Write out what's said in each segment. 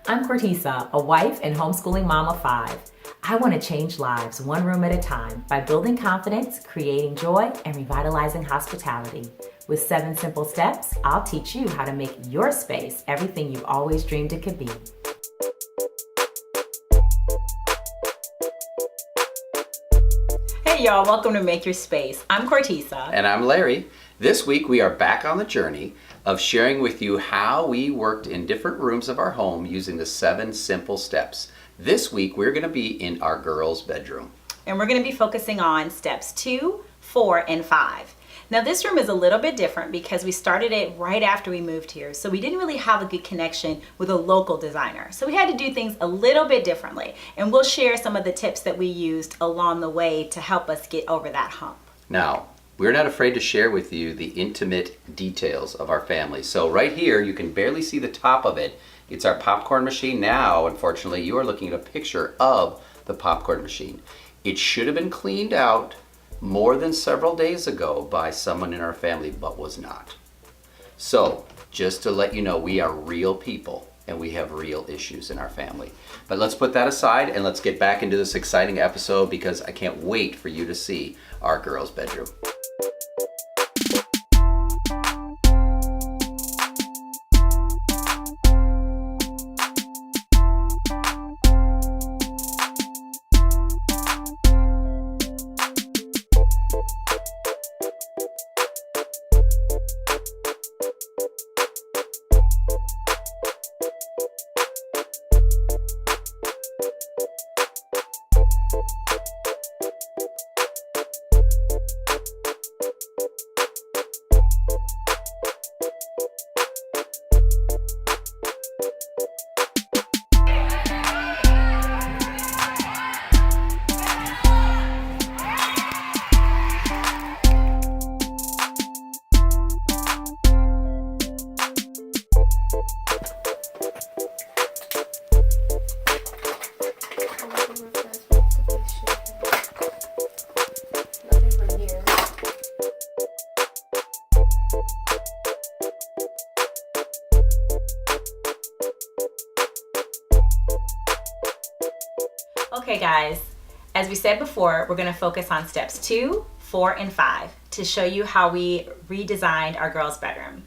I'm Cortisa, a wife and homeschooling mom of 5. I want to change lives one room at a time by building confidence, creating joy, and revitalizing hospitality. With 7 simple steps, I'll teach you how to make your space everything you've always dreamed it could be. Hey y'all, welcome to Make Your Space. I'm Cortisa. And I'm Larry. This week we are back on the journey of sharing with you how we worked in different rooms of our home using the 7 simple steps. This week we're going to be in our girls' bedroom. And we're going to be focusing on steps 2, 4, and 5. Now this room is a little bit different because we started it right after we moved here. So we didn't really have a good connection with a local designer. So we had to do things a little bit differently. And we'll share some of the tips that we used along the way to help us get over that hump. Now, we're not afraid to share with you the intimate details of our family. So right here, you can barely see the top of it. It's our popcorn machine. Now, unfortunately, you are looking at a picture of the popcorn machine. It should have been cleaned out more than several days ago by someone in our family, but was not. So, just to let you know, we are real people and we have real issues in our family. But let's put that aside and let's get back into this exciting episode because I can't wait for you to see our girls' bedroom. Okay guys, as we said before, we're going to focus on steps 2, 4, and 5 to show you how we redesigned our girls' bedroom.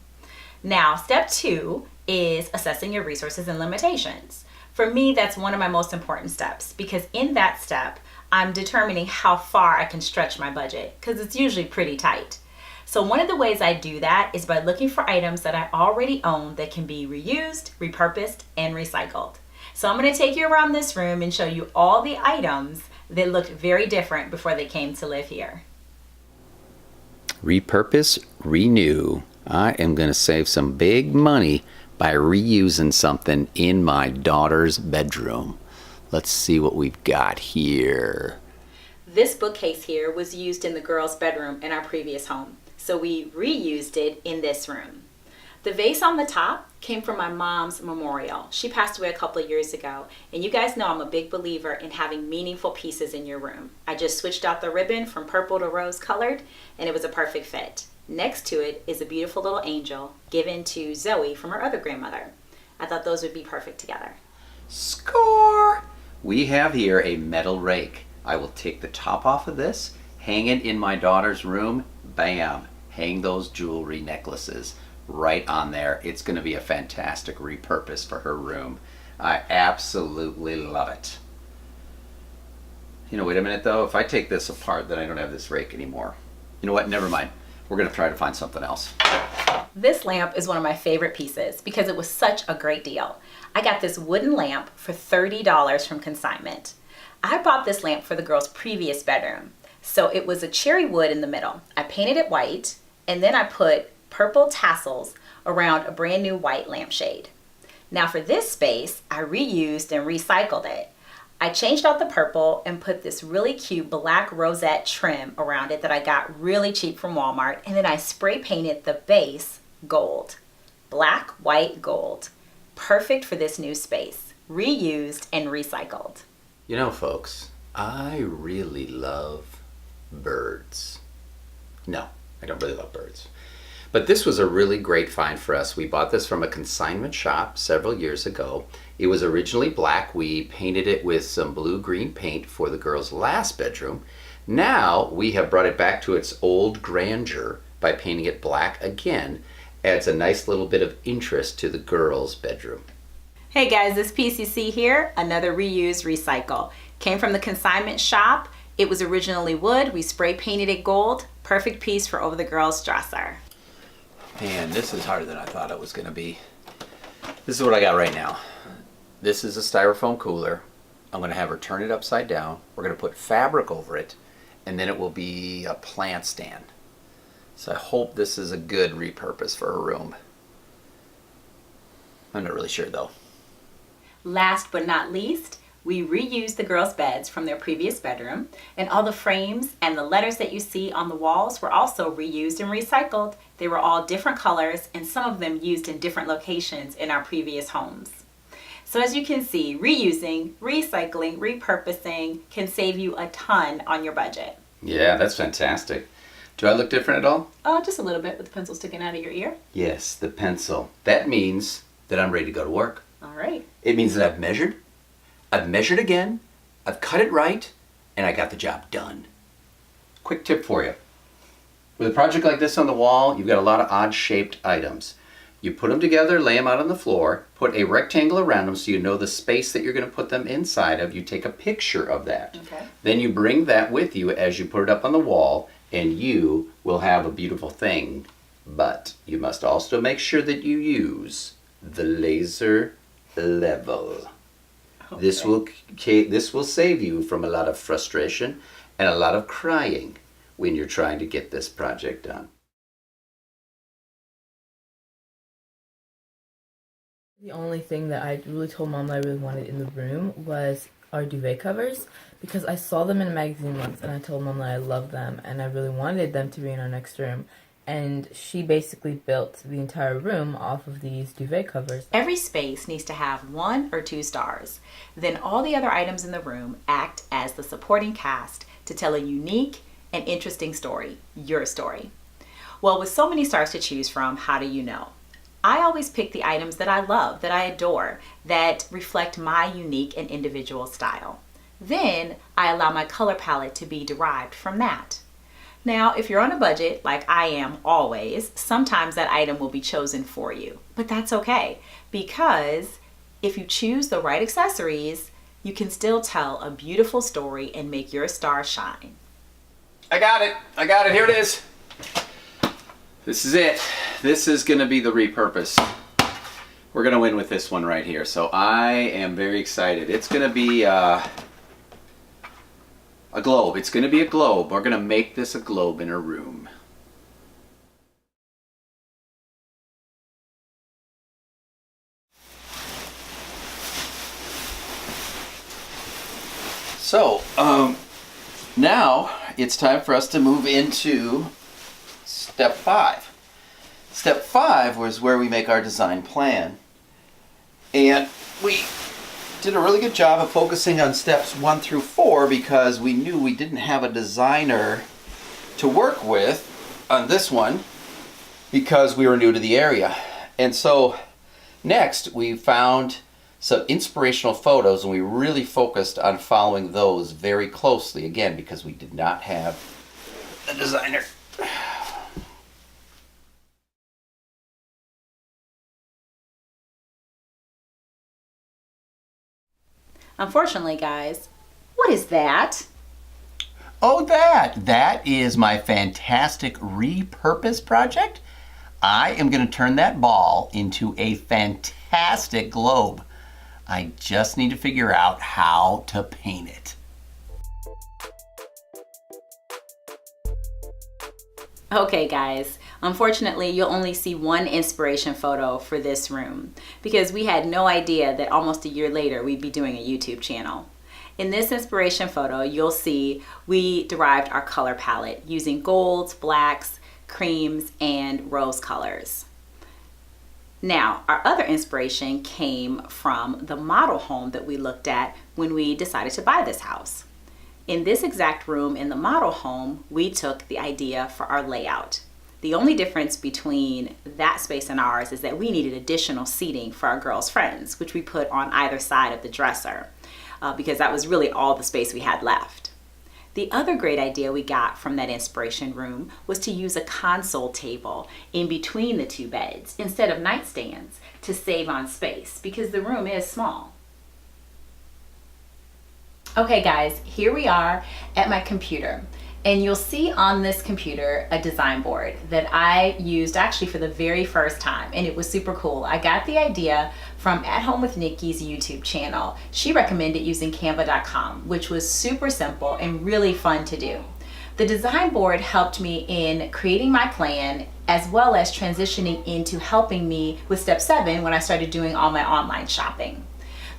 Now, step 2 is assessing your resources and limitations. For me, that's one of my most important steps because in that step, I'm determining how far I can stretch my budget because it's usually pretty tight. So one of the ways I do that is by looking for items that I already own that can be reused, repurposed, and recycled. So I'm going to take you around this room and show you all the items that looked very different before they came to live here. Repurpose, renew. I am going to save some big money by reusing something in my daughter's bedroom. Let's see what we've got here. This bookcase here was used in the girls' bedroom in our previous home, so we reused it in this room. The vase on the top came from my mom's memorial. She passed away a couple of years ago, and you guys know I'm a big believer in having meaningful pieces in your room. I just switched out the ribbon from purple to rose colored, and it was a perfect fit. Next to it is a beautiful little angel given to Zoe from her other grandmother. I thought those would be perfect together. Score! We have here a metal rake. I will take the top off of this, hang it in my daughter's room, bam, hang those jewelry necklaces right on there. It's going to be a fantastic repurpose for her room. I absolutely love it. You know, wait a minute though, if I take this apart, then I don't have this rake anymore. You know what, never mind. We're going to try to find something else. This lamp is one of my favorite pieces because it was such a great deal. I got this wooden lamp for $30 from consignment. I bought this lamp for the girls' previous bedroom. So it was a cherry wood in the middle. I painted it white and then I put purple tassels around a brand new white lampshade. Now for this space, I reused and recycled it. I changed out the purple and put this really cute black rosette trim around it that I got really cheap from Walmart, and then I spray painted the base gold. Black, white, gold. Perfect for this new space. Reused and recycled. You know, folks, I really love birds. No, I don't really love birds. But this was a really great find for us. We bought this from a consignment shop several years ago. It was originally black. We painted it with some blue-green paint for the girls' last bedroom. Now we have brought it back to its old grandeur by painting it black again. Adds a nice little bit of interest to the girls' bedroom. Hey guys, this piece you see here, another reuse recycle. Came from the consignment shop. It was originally wood. We spray painted it gold. Perfect piece for over the girls' dresser. Man, this is harder than I thought it was going to be. This is what I got right now. This is a styrofoam cooler. I'm going to have her turn it upside down. We're going to put fabric over it, and then it will be a plant stand. So I hope this is a good repurpose for her room. I'm not really sure though. Last but not least, we reused the girls' beds from their previous bedroom, and all the frames and the letters that you see on the walls were also reused and recycled. They were all different colors, and some of them used in different locations in our previous homes. So as you can see, reusing, recycling, repurposing can save you a ton on your budget. Yeah, that's fantastic. Do I look different at all? Oh, just a little bit with the pencil sticking out of your ear. Yes, the pencil. That means that I'm ready to go to work. All right. It means that I've measured again, I've cut it right, and I got the job done. Quick tip for you. With a project like this on the wall, you've got a lot of odd-shaped items. You put them together, lay them out on the floor, put a rectangle around them so you know the space that you're going to put them inside of. You take a picture of that. Okay. Then you bring that with you as you put it up on the wall, and you will have a beautiful thing. But you must also make sure that you use the laser level. Okay. This will save you from a lot of frustration and a lot of crying when you're trying to get this project done. The only thing that I really told Mom that I really wanted in the room was our duvet covers, because I saw them in a magazine once and I told Mom that I loved them and I really wanted them to be in our next room. And she basically built the entire room off of these duvet covers. Every space needs to have 1 or 2 stars. Then all the other items in the room act as the supporting cast to tell a unique and interesting story, your story. Well, with so many stars to choose from, how do you know? I always pick the items that I love, that I adore, that reflect my unique and individual style. Then I allow my color palette to be derived from that. Now, if you're on a budget, like I am always, sometimes that item will be chosen for you. But that's okay, because if you choose the right accessories, you can still tell a beautiful story and make your star shine. I got it. Here it is. This is it. This is going to be the repurpose. We're going to win with this one right here. So I am very excited. It's going to be a globe. It's going to be a globe. We're going to make this a globe in a room. So, now it's time for us to move into step 5. Step 5 was where we make our design plan. And we did a really good job of focusing on steps 1 through 4 because we knew we didn't have a designer to work with on this one because we were new to the area. And so next we found some inspirational photos and we really focused on following those very closely, again, because we did not have a designer. Unfortunately, guys, what is that? Oh, that is my fantastic repurpose project. I am going to turn that ball into a fantastic globe. I just need to figure out how to paint it. Okay guys, unfortunately you'll only see one inspiration photo for this room because we had no idea that almost a year later we'd be doing a YouTube channel. In this inspiration photo, you'll see we derived our color palette using golds, blacks, creams, and rose colors. Now, our other inspiration came from the model home that we looked at when we decided to buy this house. In this exact room in the model home, we took the idea for our layout. The only difference between that space and ours is that we needed additional seating for our girls' friends, which we put on either side of the dresser because that was really all the space we had left. The other great idea we got from that inspiration room was to use a console table in between the two beds instead of nightstands to save on space because the room is small. Okay guys, here we are at my computer, and you'll see on this computer a design board that I used actually for the very first time, and it was super cool. I got the idea from At Home with Nikki's YouTube channel. She recommended using canva.com, which was super simple and really fun to do. The design board helped me in creating my plan as well as transitioning into helping me with step 7 when I started doing all my online shopping.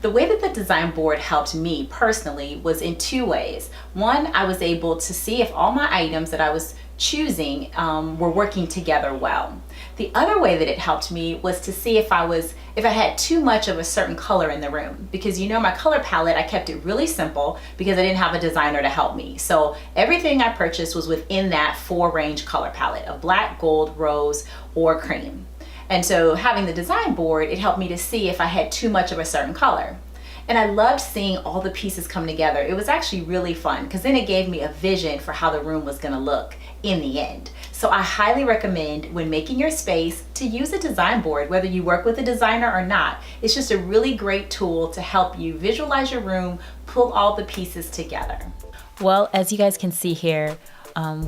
The way that the design board helped me personally was in 2 ways. One, I was able to see if all my items that I was choosing were working together well. The other way that it helped me was to see if I had too much of a certain color in the room, because you know my color palette, I kept it really simple because I didn't have a designer to help me. So everything I purchased was within that 4-range color palette of black, gold, rose, or cream. And so having the design board, it helped me to see if I had too much of a certain color. And I loved seeing all the pieces come together. It was actually really fun because then it gave me a vision for how the room was gonna look in the end. So I highly recommend when making your space to use a design board, whether you work with a designer or not. It's just a really great tool to help you visualize your room, pull all the pieces together. Well, as you guys can see here,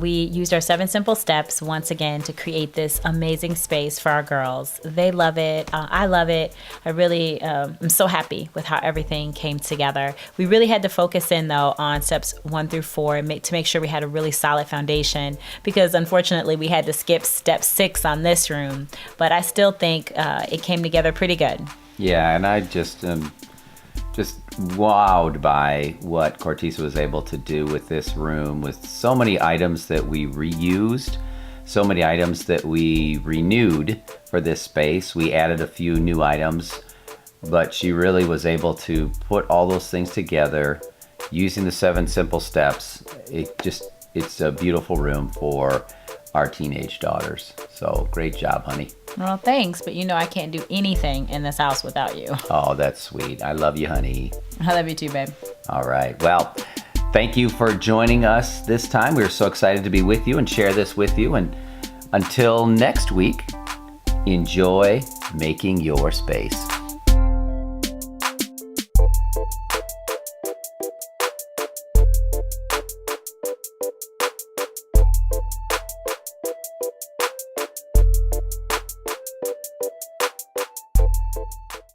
we used our 7 simple steps once again to create this amazing space for our girls. They love it. I love it. I really am so happy with how everything came together. We really had to focus in though on steps 1 through 4 to make sure we had a really solid foundation, because unfortunately we had to skip step 6 on this room, but I still think it came together pretty good. Yeah, and I just wowed by what Cortisa was able to do with this room, with so many items that we reused, so many items that we renewed for this space. We added a few new items, but she really was able to put all those things together using the 7 simple steps. It's a beautiful room for our teenage daughters. So great job, honey. Well, thanks, but you know I can't do anything in this house without you. Oh, that's sweet. I love you, honey. I love you too, babe. All right. Well, thank you for joining us this time. We're so excited to be with you and share this with you. And until next week, enjoy making your space.